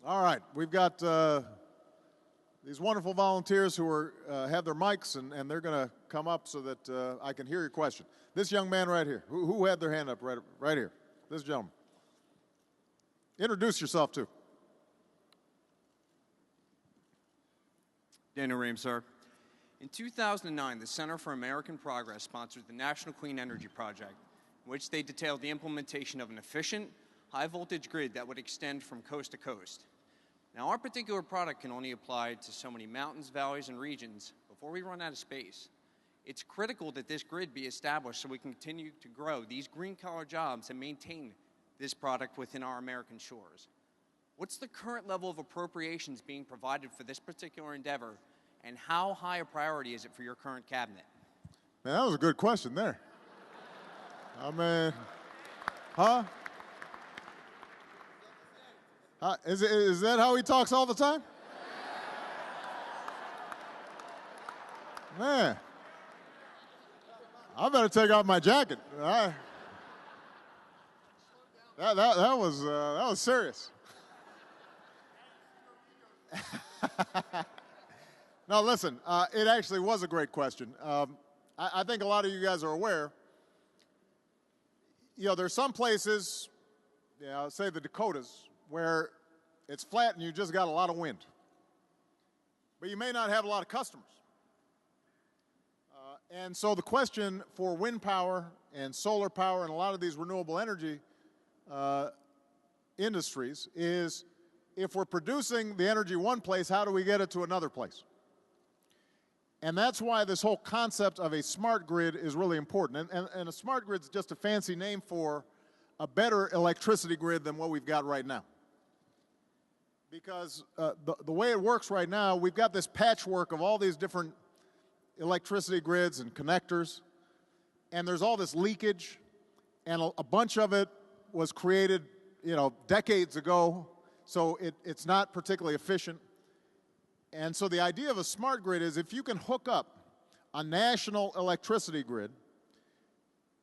All right, we've got these wonderful volunteers who are have their mics, and they're going to come up so that I can hear your question. This young man right here, who had their hand up right here? This gentleman. Introduce yourself, too. Daniel Ream, sir. In 2009, the Center for American Progress sponsored the National Clean Energy Project, in which they detailed the implementation of an efficient, high-voltage grid that would extend from coast to coast. Now, our particular product can only apply to so many mountains, valleys, and regions before we run out of space. It's critical that this grid be established so we can continue to grow these green-collar jobs and maintain this product within our American shores. What's the current level of appropriations being provided for this particular endeavor, and how high a priority is it for your current cabinet? Man, that was a good question there. I mean, huh? Is that how he talks all the time? Man, I better take off my jacket. That was serious. No, listen, it actually was a great question. I think a lot of you guys are aware, there's some places, say the Dakotas, where it's flat and you just got a lot of wind. But you may not have a lot of customers. And so the question for wind power and solar power and a lot of these renewable energy industries is, if we're producing the energy one place, how do we get it to another place? And that's why this whole concept of a smart grid is really important. And a smart grid is just a fancy name for a better electricity grid than what we've got right now. Because the way it works right now, we've got this patchwork of all these different electricity grids and connectors, and there's all this leakage, and a bunch of it was created, decades ago, so it's not particularly efficient. And so the idea of a smart grid is if you can hook up a national electricity grid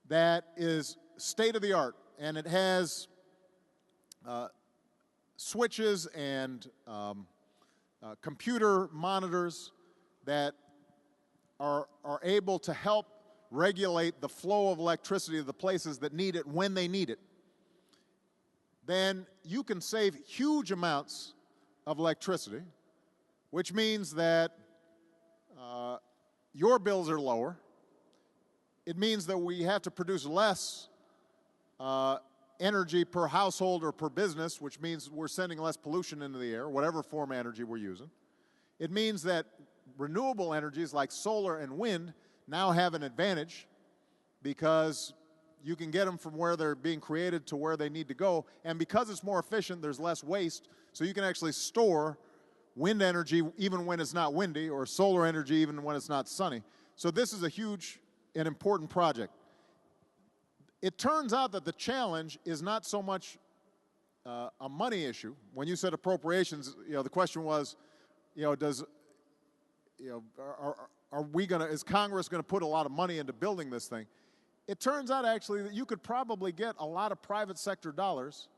that is state-of-the-art, and it has switches and computer monitors that are able to help regulate the flow of electricity to the places that need it when they need it, then you can save huge amounts of electricity, which means that your bills are lower. It means that we have to produce less energy per household or per business, which means we're sending less pollution into the air, whatever form of energy we're using. It means that renewable energies like solar and wind now have an advantage because you can get them from where they're being created to where they need to go. And because it's more efficient, there's less waste, so you can actually store wind energy even when it's not windy, or solar energy even when it's not sunny. So this is a huge and important project. It turns out that the challenge is not so much a money issue. When you said appropriations, the question was, is Congress going to put a lot of money into building this thing? It turns out actually that you could probably get a lot of private sector dollars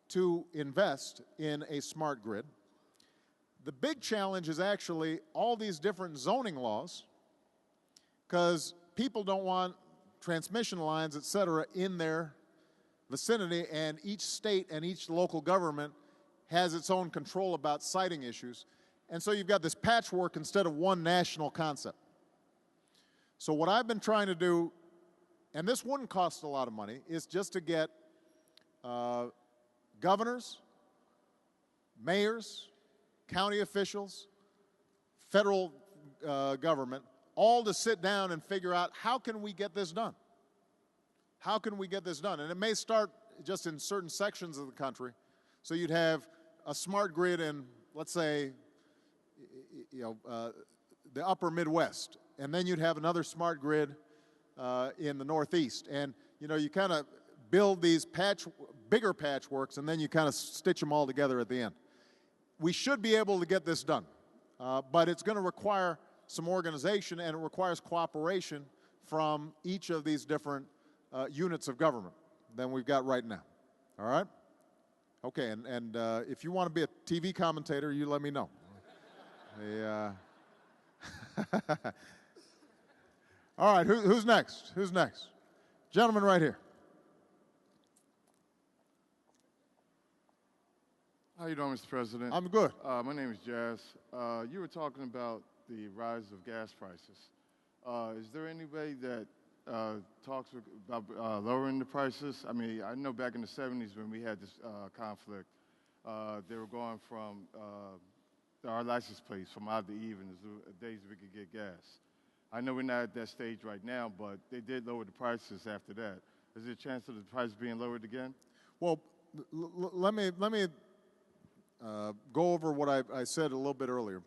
to invest in a smart grid. The big challenge is actually all these different zoning laws, because people don't want transmission lines, et cetera, in their vicinity, and each state and each local government has its own control about siting issues. And so you've got this patchwork instead of one national concept. So what I've been trying to do, and this wouldn't cost a lot of money, is just to get governors, mayors, county officials, federal government, all to sit down and figure out, how can we get this done? How can we get this done? And it may start just in certain sections of the country. So you'd have a smart grid in, let's say, the upper Midwest, and then you'd have another smart grid in the Northeast. And you kind of build these bigger patchworks, and then you kind of stitch them all together at the end. We should be able to get this done, but it's going to require some organization, and it requires cooperation from each of these different units of government than we've got right now. All right? Okay, and if you want to be a TV commentator, you let me know. All right, who's next? Who's next? Gentleman right here. How you doing, Mr. President? I'm good. My name is Jazz. You were talking about the rise of gas prices. Is there any way that talks about lowering the prices? I mean, I know back in the 70s when we had this conflict, they were going from our license plates from odd to even as the days we could get gas. I know we're not at that stage right now, but they did lower the prices after that. Is there a chance of the price being lowered again? Well, let me go over what I said a little bit earlier.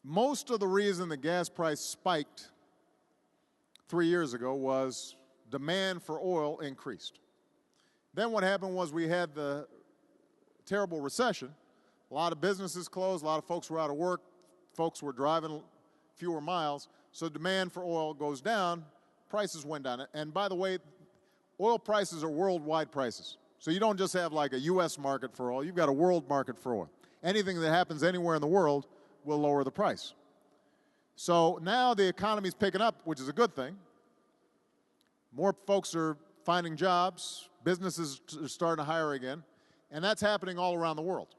Most of the reason the gas price spiked 3 years ago was demand for oil increased. Then what happened was we had the terrible recession. A lot of businesses closed, a lot of folks were out of work, folks were driving fewer miles, so demand for oil goes down, prices went down. And by the way, oil prices are worldwide prices. So you don't just have like a U.S. market for oil, you've got a world market for oil. Anything that happens anywhere in the world will lower the price. So now the economy's picking up, which is a good thing. More folks are finding jobs, businesses are starting to hire again, and that's happening all around the world.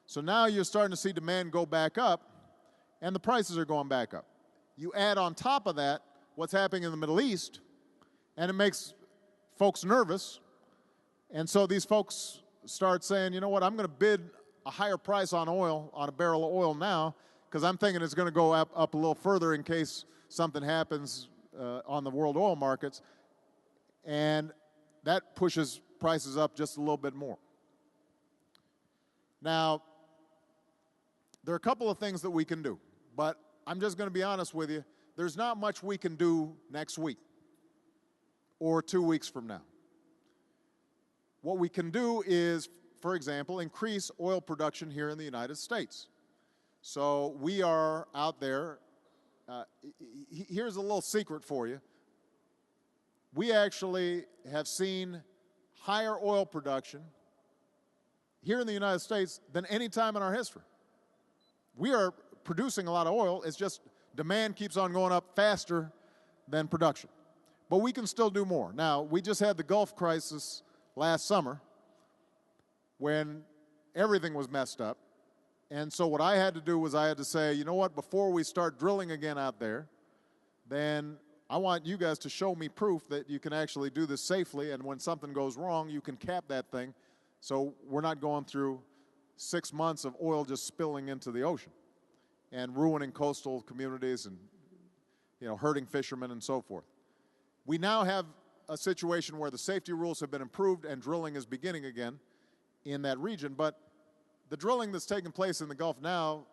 So now you're starting to see demand go back up, and the prices are going back up. You add on top of that what's happening in the Middle East, and it makes folks nervous. And so these folks start saying, you know what, I'm going to bid a higher price on oil, on a barrel of oil now, because I'm thinking it's going to go up a little further in case something happens on the world oil markets. And that pushes prices up just a little bit more. Now, there are a couple of things that we can do, but I'm just going to be honest with you. There's not much we can do next week or 2 weeks from now. What we can do is, for example, increase oil production here in the United States. So we are out there. Here's a little secret for you. We actually have seen higher oil production here in the United States than any time in our history. We are producing a lot of oil. It's just demand keeps on going up faster than production. But we can still do more. Now, we just had the Gulf crisis last summer when everything was messed up. And so what I had to do was I had to say, you know what, before we start drilling again out there, then I want you guys to show me proof that you can actually do this safely, and when something goes wrong, you can cap that thing so we're not going through 6 months of oil just spilling into the ocean and ruining coastal communities and, you know, hurting fishermen and so forth. We now have a situation where the safety rules have been improved and drilling is beginning again in that region, but the drilling that's taking place in the Gulf now,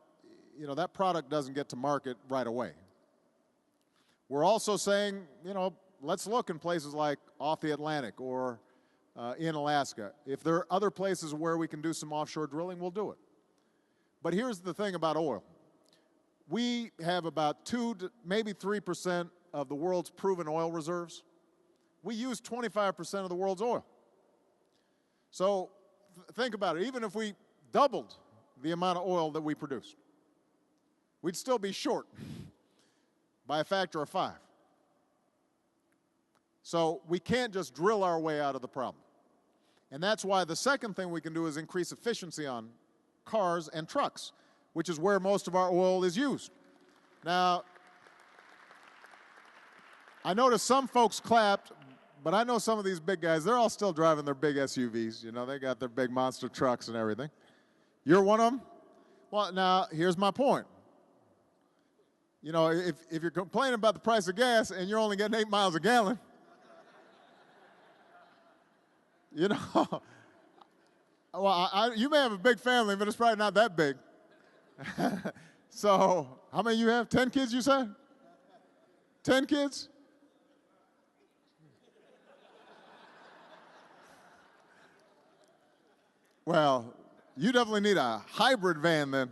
you know, that product doesn't get to market right away. We're also saying, you know, let's look in places like off the Atlantic or in Alaska. If there are other places where we can do some offshore drilling, we'll do it. But here's the thing about oil. We have about 2 to maybe 3% of the world's proven oil reserves. We use 25% of the world's oil. So think about it. Even if we doubled the amount of oil that we produce, we'd still be short by a factor of 5. So we can't just drill our way out of the problem. And that's why the second thing we can do is increase efficiency on cars and trucks, which is where most of our oil is used. Now, I noticed some folks clapped, but I know some of these big guys, they're all still driving their big SUVs. You know, they got their big monster trucks and everything. You're one of them? Well, now, here's my point. You know, if you're complaining about the price of gas and you're only getting 8 miles a gallon, you know, well, you may have a big family, but it's probably not that big. So, how many you have? 10 kids, you said? 10 kids? Well, you definitely need a hybrid van then.